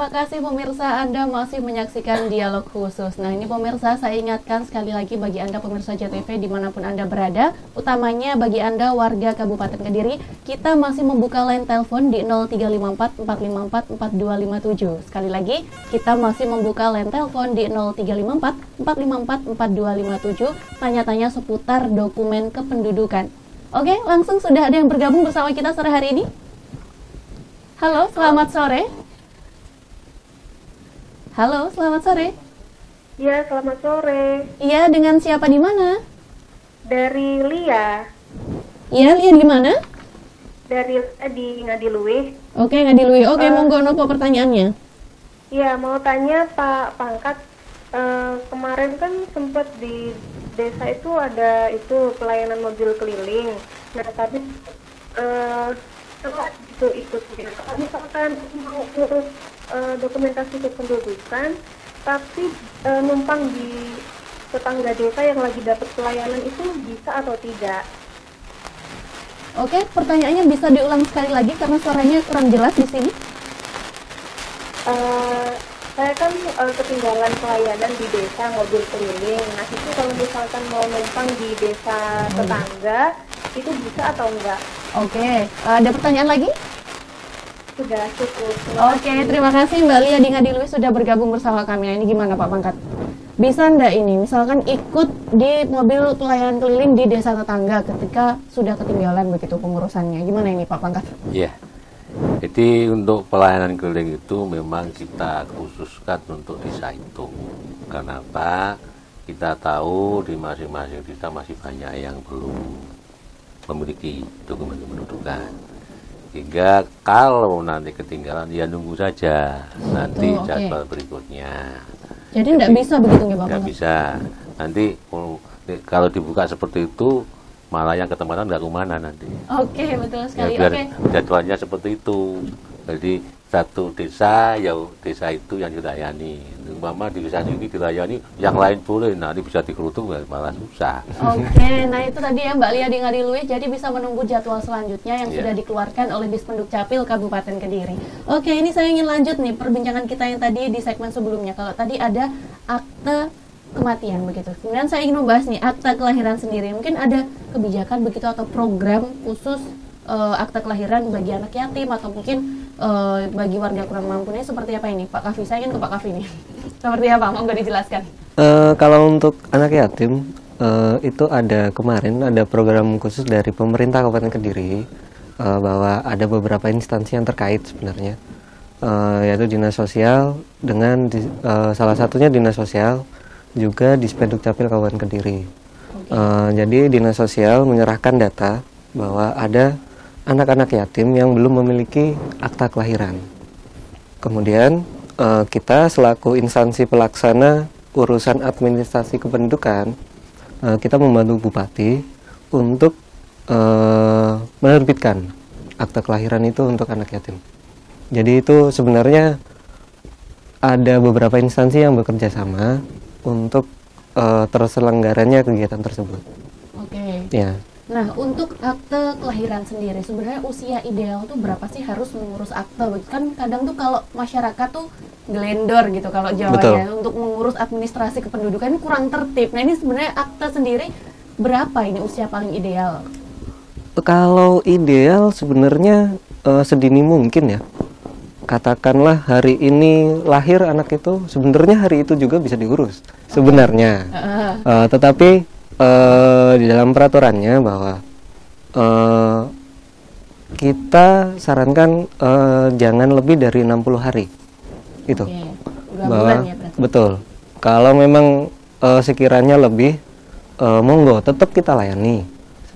terima kasih pemirsa, Anda masih menyaksikan Dialog Khusus. Nah ini pemirsa, saya ingatkan sekali lagi bagi Anda pemirsa JTV dimanapun Anda berada, utamanya bagi Anda warga Kabupaten Kediri, kita masih membuka line telepon di 0354 454 4257. Sekali lagi, kita masih membuka line telepon di 0354 454 4257, tanya-tanya seputar dokumen kependudukan. Oke, langsung sudah ada yang bergabung bersama kita sore hari ini. Halo, selamat sore. Halo, selamat sore. Iya, selamat sore. Iya, dengan siapa di mana? Dari Lia. Iya, Lia di mana? Dari di Ngadiluih. Oke, Ngadiluih. Oke, monggo nopo pertanyaannya. Iya, mau tanya Pak Pangkat. Kemarin kan sempat di desa itu ada itu pelayanan mobil keliling. Nah, tapi setelah itu ikut kalau misalkan mau urus dokumentasi kependudukan, tapi numpang di tetangga desa yang lagi dapat pelayanan itu bisa atau tidak? Oke, pertanyaannya bisa diulang sekali lagi karena suaranya kurang jelas di sini. Saya kan ketinggalan pelayanan di desa mobil keliling. Nah itu kalau misalkan mau numpang di desa tetangga, itu bisa atau enggak? Oke, ada pertanyaan lagi? Sudah cukup. Oke, terima kasih Mbak Lia di Ngadiluih sudah bergabung bersama kami. Nah, ini gimana Pak Pangkat? Bisa enggak ini, misalkan ikut di mobil pelayanan keliling di desa tetangga ketika sudah ketinggalan begitu pengurusannya? Gimana ini Pak Pangkat? Iya. Jadi untuk pelayanan keliling itu memang kita khususkan untuk desa itu. Kenapa? Kita tahu di masing-masing desa masih banyak yang belum memiliki dokumen kependudukan. Hingga kalau nanti ketinggalan ya nunggu saja nanti jadwal berikutnya. Jadi tidak bisa begitu ya Pak? Tidak bisa. Nanti kalau dibuka seperti itu malah yang ketempatan nggak kemana nanti. Oke, betul sekali. Ya, biar jadwalnya seperti itu. Jadi satu desa, ya desa itu yang dilayani. Umpama di desa ini dilayani, yang lain boleh, nanti bisa dikerutuk malah susah. Oke, nah itu tadi ya Mbak Lia di Ngadiluih, jadi bisa menunggu jadwal selanjutnya yang sudah dikeluarkan oleh Dispenduk Capil Kabupaten Kediri. Oke, ini saya ingin lanjut nih perbincangan kita yang tadi di segmen sebelumnya. Kalau tadi ada akte kematian begitu. Kemudian saya ingin membahas nih akta kelahiran sendiri. Mungkin ada kebijakan begitu atau program khusus akta kelahiran bagi anak yatim atau mungkin bagi warga kurang mampu ini seperti apa ini Pak Kavi? Saya ingin ke Pak Kavi nih. Seperti apa? Mau dijelaskan? Kalau untuk anak yatim itu kemarin ada program khusus dari pemerintah Kabupaten Kediri bahwa ada beberapa instansi yang terkait sebenarnya yaitu Dinas Sosial dengan salah satunya Dinas Sosial juga Dispenduk Capil Kabupaten Kediri. Jadi Dinas Sosial menyerahkan data bahwa ada anak-anak yatim yang belum memiliki akta kelahiran. Kemudian kita selaku instansi pelaksana urusan administrasi kependudukan, kita membantu Bupati untuk menerbitkan akta kelahiran itu untuk anak yatim. Jadi itu sebenarnya ada beberapa instansi yang bekerja sama untuk terselenggaranya kegiatan tersebut. Oke. Ya. Nah, untuk akte kelahiran sendiri, sebenarnya usia ideal tuh berapa sih harus mengurus akte? Kan kadang tuh kalau masyarakat tuh gelendor gitu kalau Jawanya untuk mengurus administrasi kependudukan ini kurang tertib. Nah, ini sebenarnya akte sendiri berapa ini usia paling ideal? Kalau ideal sebenarnya sedini mungkin ya. Katakanlah hari ini lahir anak itu, sebenarnya hari itu juga bisa diurus sebenarnya. Tetapi di dalam peraturannya bahwa kita sarankan jangan lebih dari 60 hari itu. Bahwa ya, betul. Kalau memang sekiranya lebih monggo tetap kita layani.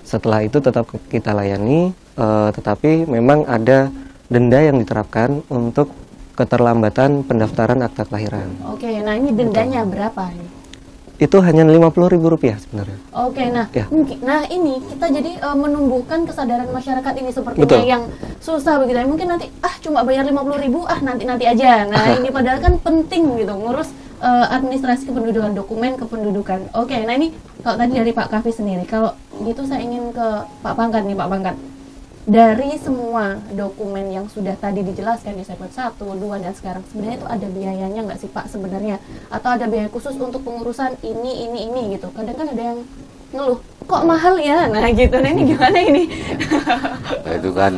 Setelah itu tetap kita layani, tetapi memang ada denda yang diterapkan untuk keterlambatan pendaftaran akta kelahiran. Oke, nah ini dendanya berapa nih? Itu hanya Rp50.000 sebenarnya. Oke, nah ya. Nah ini kita jadi menumbuhkan kesadaran masyarakat ini sepertinya yang susah begitu. Mungkin nanti cuma bayar 50.000 nanti aja. Nah ini padahal kan penting gitu ngurus administrasi kependudukan, dokumen kependudukan. Oke, nah ini kalau tadi dari Pak Kavi sendiri, kalau gitu saya ingin ke Pak Pangkat nih Pak Pangkat. dari semua dokumen yang sudah tadi dijelaskan di segmen 1, 2, dan sekarang, sebenarnya itu ada biayanya nggak sih Pak sebenarnya? Atau ada biaya khusus untuk pengurusan ini gitu? Kadang kan ada yang ngeluh, kok mahal ya? Nah gitu, nah ini gimana ini? Nah, itu kan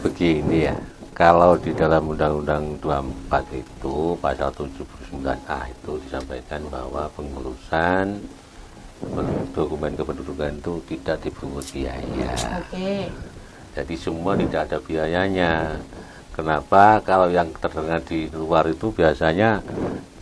begini ya, kalau di dalam Undang-Undang 24 itu pasal 79A itu disampaikan bahwa pengurusan dokumen kependudukan itu tidak dipungut biaya. Oke. Jadi semua tidak ada biayanya. Kenapa? Kalau yang terdengar di luar itu biasanya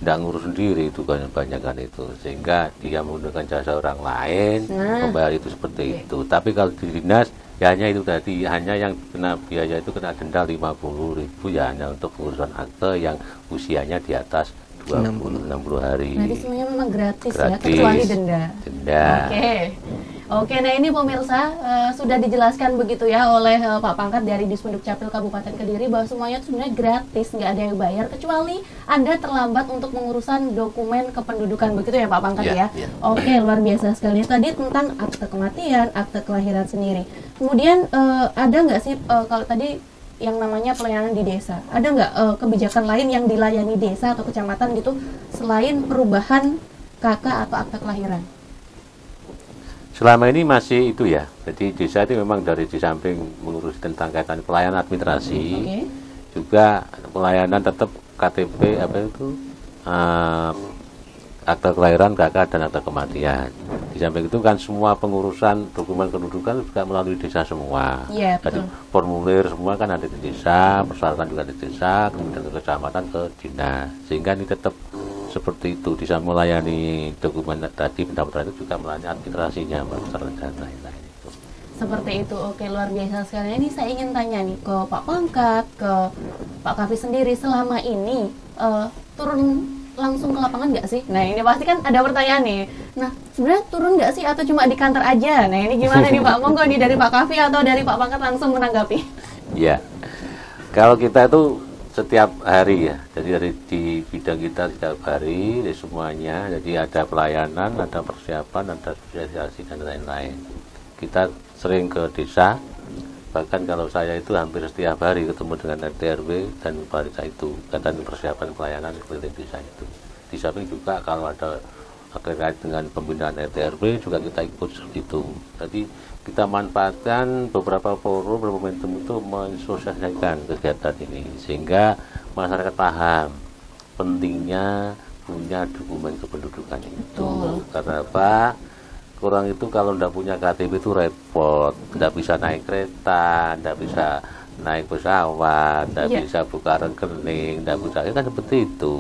tidak ngurus sendiri, itu kan banyak kan itu, sehingga dia menggunakan jasa orang lain, membayar itu seperti itu. Tapi kalau di dinas ya hanya itu tadi, hanya yang kena biaya itu kena denda 50.000 ya, hanya untuk pengurusan akte yang usianya di atas 60 hari. Berarti semuanya memang gratis ya, kecuali denda. Oke, nah ini pemirsa sudah dijelaskan begitu ya oleh Pak Pangkat dari Dispenduk Capil Kabupaten Kediri bahwa semuanya sebenarnya gratis, nggak ada yang bayar kecuali Anda terlambat untuk pengurusan dokumen kependudukan, begitu ya Pak Pangkat ya? Oke, luar biasa sekali. Tadi tentang akte kematian, akte kelahiran sendiri. Kemudian ada nggak sih kalau tadi yang namanya pelayanan di desa, ada nggak kebijakan lain yang dilayani desa atau kecamatan gitu selain perubahan KK atau akte kelahiran? Selama ini masih itu ya, jadi desa itu memang dari di samping mengurus tentang kaitan pelayanan administrasi, juga pelayanan tetap KTP akte kelahiran, KK, dan akte kematian. Di samping itu kan semua pengurusan dokumen kependudukan juga melalui desa semua. Jadi formulir semua kan ada di desa, persyaratan juga di desa, kemudian ke kecamatan, ke dinas, sehingga ini tetap seperti itu, bisa melayani dokumen tadi pendaftaran itu juga melayani administrasinya, dan lain-lain itu. Seperti itu, oke, luar biasa sekali. Ini saya ingin tanya nih ke Pak Pangkat, ke Pak Kavi sendiri, selama ini turun langsung ke lapangan nggak sih? Nah ini pasti kan ada pertanyaan nih. Nah sebenarnya turun nggak sih atau cuma di kantor aja? Nah ini gimana nih Pak? Monggo nih dari Pak Kavi atau dari Pak Pangkat langsung menanggapi. Ya, kalau kita itu setiap hari ya, jadi di bidang kita setiap hari di semuanya, jadi ada pelayanan, ada persiapan, ada sosialisasi dan lain-lain. Kita sering ke desa, bahkan kalau saya itu hampir setiap hari ketemu dengan RT RW dan kepala desa itu, dan persiapan pelayanan seperti desa itu. Di samping juga kalau ada terkait dengan pembinaan RT RW juga kita ikut itu. Jadi kita manfaatkan beberapa forum, beberapa momentum itu mensosialisasikan kegiatan ini sehingga masyarakat paham pentingnya punya dokumen kependudukan itu. Karena apa? Orang itu kalau tidak punya KTP itu repot, tidak bisa naik kereta, tidak bisa naik pesawat, tidak bisa buka rekening, tidak bisa, kan seperti itu.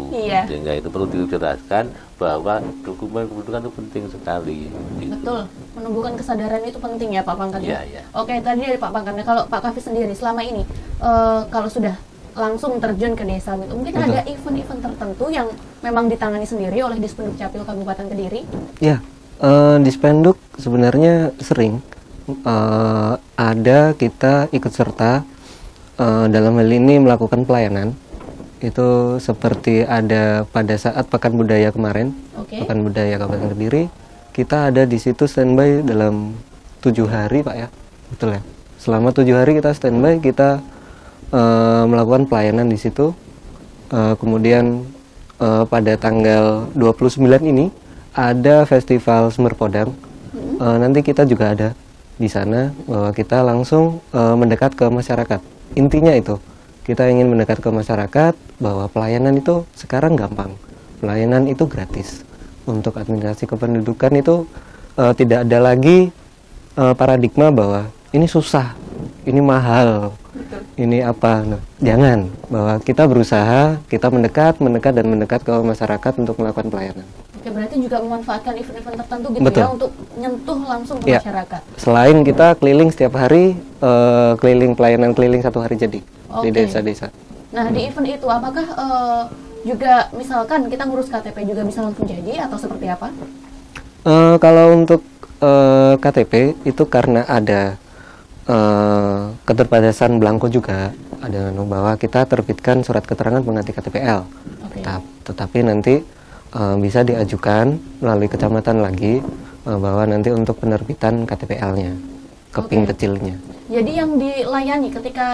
Sehingga itu perlu dijelaskan bahwa dokumen kependudukan itu penting sekali. Betul, menumbuhkan kesadaran itu penting ya Pak Pangkat. Oke, tadi dari Pak Pangkat, kalau Pak Kavi sendiri selama ini kalau sudah langsung terjun ke desa gitu, mungkin ada event-event tertentu yang memang ditangani sendiri oleh Dispenduk Capil Kabupaten Kediri? Ya, Dispenduk sebenarnya sering ada kita ikut serta dalam hal ini melakukan pelayanan. Itu seperti ada pada saat Pekan Budaya kemarin, Pekan Budaya Kabupaten Kediri, kita ada di situ standby dalam 7 hari Pak ya, betul ya. Selama 7 hari kita standby, kita melakukan pelayanan di situ. Kemudian pada tanggal 29 ini ada festival Semerpodang. Nanti kita juga ada di sana, bahwa kita langsung mendekat ke masyarakat. Intinya itu, kita ingin mendekat ke masyarakat bahwa pelayanan itu sekarang gampang, pelayanan itu gratis. Untuk administrasi kependudukan itu tidak ada lagi paradigma bahwa ini susah, ini mahal, ini apa. Nah, jangan, bahwa kita berusaha, kita mendekat ke masyarakat untuk melakukan pelayanan. Oke, berarti juga memanfaatkan event-event tertentu gitu ya untuk nyentuh langsung ke masyarakat. Selain kita keliling setiap hari, keliling pelayanan keliling 1 hari jadi di desa-desa. Nah di event itu apakah juga misalkan kita ngurus KTP juga bisa langsung jadi atau seperti apa? Kalau untuk KTP itu karena ada keterbatasan belangko juga, ada bahwa kita terbitkan surat keterangan pengganti KTPL. Tetapi nanti bisa diajukan melalui kecamatan lagi bahwa nanti untuk penerbitan KTPL-nya. keping Oke. kecilnya. Jadi yang dilayani ketika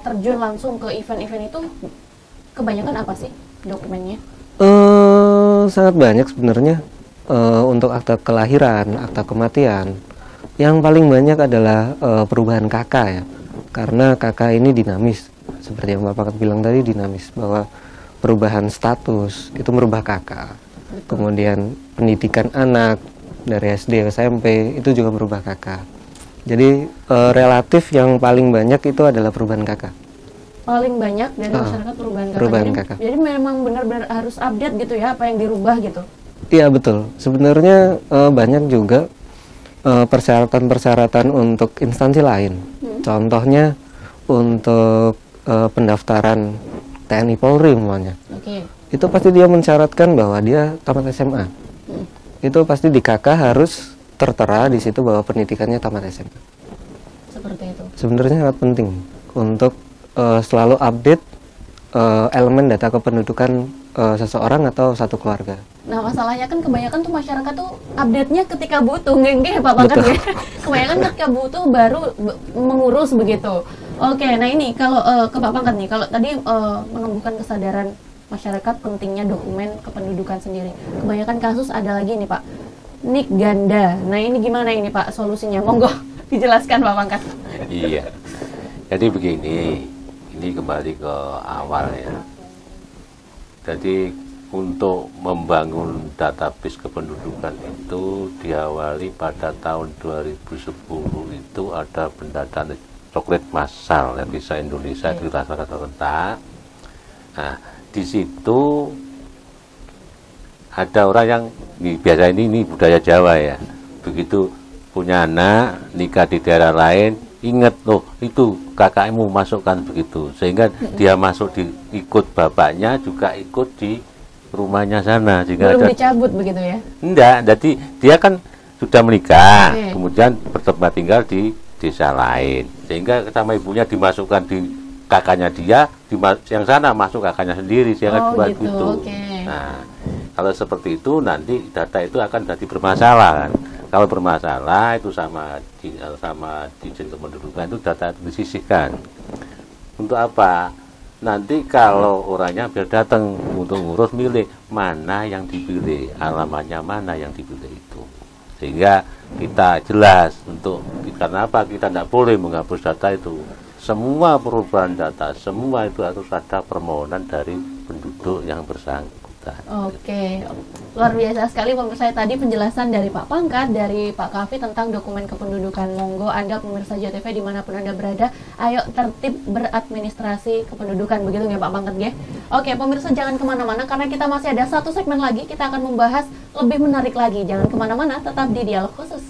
terjun langsung ke event-event itu kebanyakan apa sih dokumennya? Sangat banyak sebenarnya. Untuk akta kelahiran, akta kematian, yang paling banyak adalah perubahan KK ya, karena KK ini dinamis, seperti yang Bapak bilang tadi, dinamis, bahwa perubahan status itu merubah KK. Kemudian pendidikan anak dari SD ke SMP itu juga berubah KK. Jadi relatif yang paling banyak itu adalah perubahan KK. Paling banyak dari masyarakat perubahan perubahan KK. KK. Jadi memang benar-benar harus update gitu ya, apa yang dirubah gitu. Iya betul. Sebenarnya banyak juga persyaratan-persyaratan untuk instansi lain. Contohnya untuk pendaftaran TNI Polri umpamanya. Oke. Itu pasti dia mensyaratkan bahwa dia tamat SMA. Itu pasti di KK harus tertera di situ bahwa pendidikannya tamat SMA. Seperti itu. Sebenarnya sangat penting untuk selalu update elemen data kependudukan seseorang atau satu keluarga. Nah masalahnya kan kebanyakan tuh masyarakat tuh update-nya ketika butuh, nggak Pak Pangkat Betul. ya. Kebanyakan ketika butuh baru mengurus begitu. Oke, nah ini kalau ke Pak Pangkat nih, kalau tadi menumbuhkan kesadaran masyarakat pentingnya dokumen kependudukan sendiri. Kebanyakan kasus ada lagi nih Pak, nik ganda. Nah ini gimana ini Pak solusinya? Monggo dijelaskan Pak Pangkat. Iya. Jadi begini, ini kembali ke awal ya. Jadi untuk membangun database kependudukan itu diawali pada tahun 2010 itu ada pendataan coklat massal yang bisa Indonesia di rata-rata. Nah, di situ ada orang yang biasa ini budaya Jawa ya. Begitu punya anak nikah di daerah lain, ingat loh itu kakakmu masukkan begitu, sehingga dia masuk ikut bapaknya juga ikut di rumahnya sana, sehingga Belum ada dicabut begitu ya? enggak, jadi dia kan sudah menikah, Oke. kemudian bertempat tinggal di desa lain, sehingga sama ibunya dimasukkan di kakaknya dia, yang sana masuk kakaknya sendiri, sehingga Oh, buat gitu, gitu. oke. Nah, kalau seperti itu nanti data itu akan jadi bermasalah kan. Kalau bermasalah itu sama izin kependudukan itu data itu disisihkan. Untuk apa? Nanti kalau orangnya biar datang untuk ngurus milih mana yang dipilih, alamatnya mana yang dipilih itu. Sehingga kita jelas untuk karena apa kita tidak boleh menghapus data itu. Semua perubahan data, semua itu harus ada permohonan dari penduduk yang bersangkutan. Oke, luar biasa sekali pemirsa. Tadi penjelasan dari Pak Pangkat, dari Pak Kavi tentang dokumen kependudukan. Monggo Anda pemirsa JTV dimanapun Anda berada, ayo tertib beradministrasi kependudukan, begitu ya Pak Pangkat ya. Oke pemirsa, jangan kemana-mana karena kita masih ada satu segmen lagi, kita akan membahas lebih menarik lagi. Jangan kemana-mana, tetap di Dialog Khusus.